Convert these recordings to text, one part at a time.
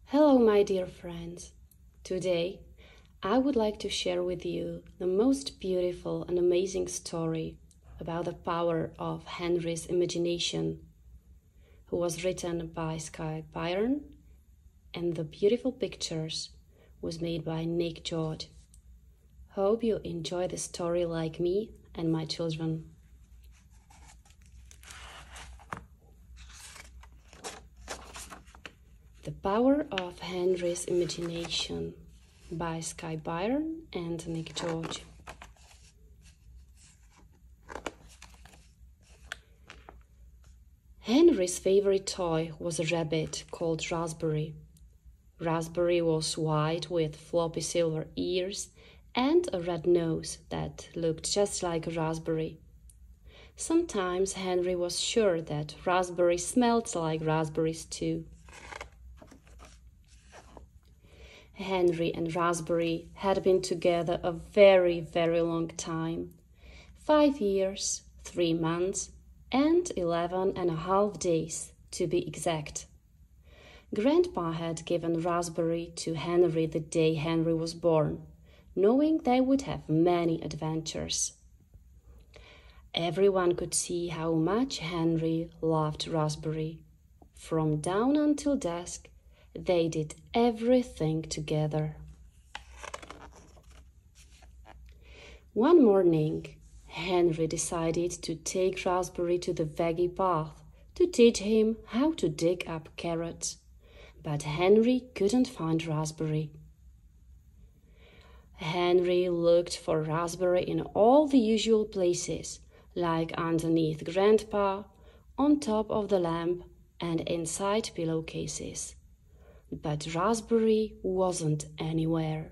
Hello, my dear friends. Today, I would like to share with you the most beautiful and amazing story about the power of Henry's imagination, who was written by Skye Byrne, and the beautiful pictures was made by Nick George. Hope you enjoy the story like me and my children. The Power of Henry's Imagination by Skye Byrne and Nick George. Henry's favorite toy was a rabbit called Raspberry. Raspberry was white with floppy silver ears and a red nose that looked just like a raspberry. Sometimes Henry was sure that Raspberry smelled like raspberries too. Henry and Raspberry had been together a very, very long time. 5 years, 3 months, and 11.5 days, to be exact. Grandpa had given Raspberry to Henry the day Henry was born, knowing they would have many adventures. Everyone could see how much Henry loved Raspberry. From dawn until dusk, they did everything together. One morning, Henry decided to take Raspberry to the veggie path to teach him how to dig up carrots. But Henry couldn't find Raspberry. Henry looked for Raspberry in all the usual places, like underneath Grandpa, on top of the lamp, and inside pillowcases. But Raspberry wasn't anywhere.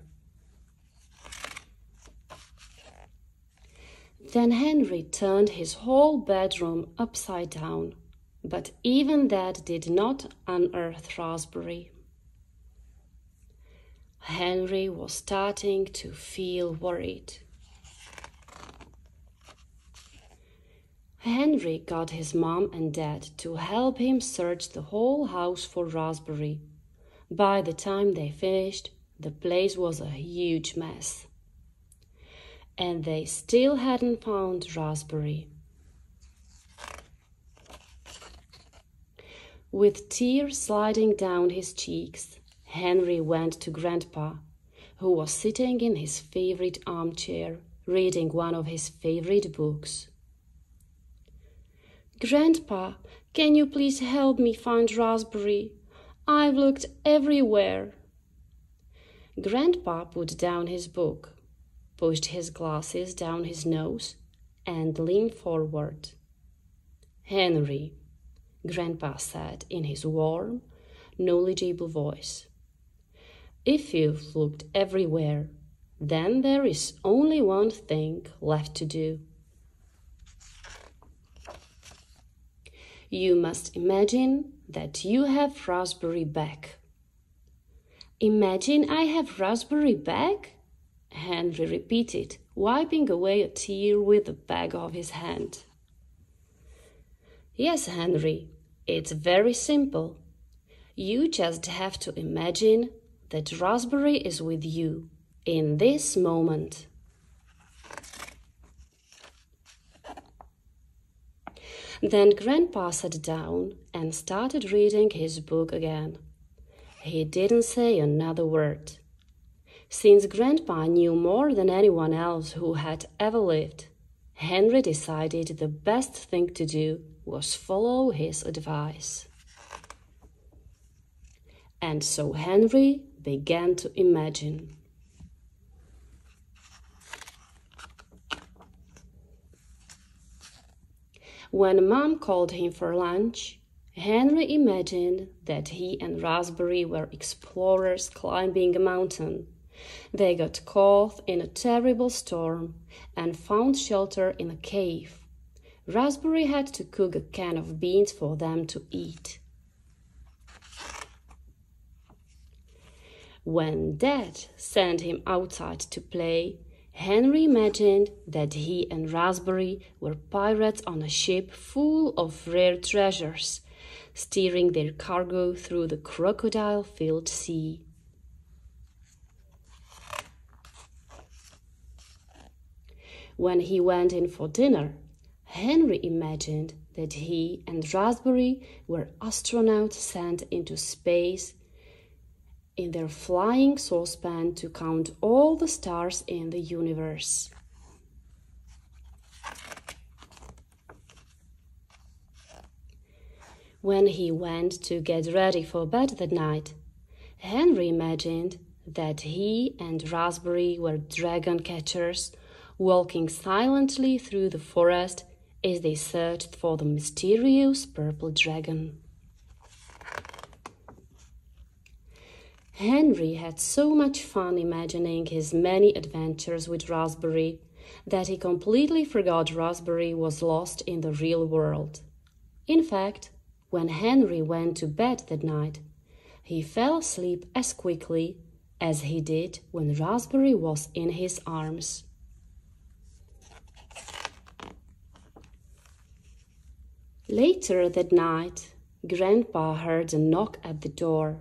Then Henry turned his whole bedroom upside down, but even that did not unearth Raspberry. Henry was starting to feel worried. Henry got his mom and dad to help him search the whole house for Raspberry. By the time they finished, the place was a huge mess. And they still hadn't found Raspberry. With tears sliding down his cheeks, Henry went to Grandpa, who was sitting in his favorite armchair, reading one of his favorite books. "Grandpa, can you please help me find Raspberry? I've looked everywhere." Grandpa put down his book, pushed his glasses down his nose, and leaned forward. "Henry," Grandpa said in his warm, knowledgeable voice, "if you've looked everywhere, then there is only one thing left to do. You must imagine that you have Raspberry back." "Imagine I have Raspberry back?" Henry repeated, wiping away a tear with the back of his hand. "Yes, Henry, it's very simple. You just have to imagine that Raspberry is with you in this moment." Then Grandpa sat down and started reading his book again. He didn't say another word. Since Grandpa knew more than anyone else who had ever lived, Henry decided the best thing to do was follow his advice. And so Henry began to imagine. When Mom called him for lunch, Henry imagined that he and Raspberry were explorers climbing a mountain. They got caught in a terrible storm and found shelter in a cave. Raspberry had to cook a can of beans for them to eat. When Dad sent him outside to play, Henry imagined that he and Raspberry were pirates on a ship full of rare treasures, steering their cargo through the crocodile-filled sea. When he went in for dinner, Henry imagined that he and Raspberry were astronauts sent into space in their flying saucepan to count all the stars in the universe. When he went to get ready for bed that night, Henry imagined that he and Raspberry were dragon catchers walking silently through the forest as they searched for the mysterious purple dragon. Henry had so much fun imagining his many adventures with Raspberry that he completely forgot Raspberry was lost in the real world. In fact, when Henry went to bed that night, he fell asleep as quickly as he did when Raspberry was in his arms. Later that night, Grandpa heard a knock at the door.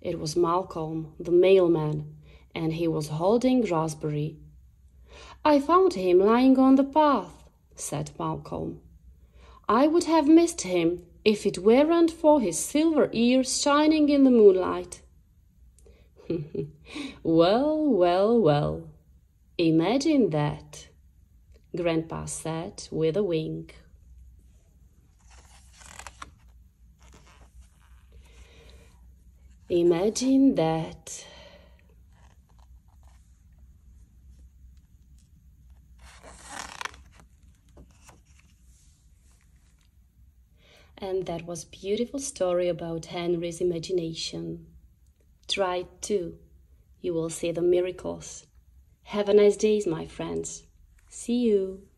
It was Malcolm, the mailman, and he was holding Raspberry. "I found him lying on the path," said Malcolm. "I would have missed him if it weren't for his silver ears shining in the moonlight." "Well, well, well, imagine that," Grandpa said with a wink. Imagine that. And that was a beautiful story about Henry's imagination. Try it too. You will see the miracles. Have a nice day, my friends. See you.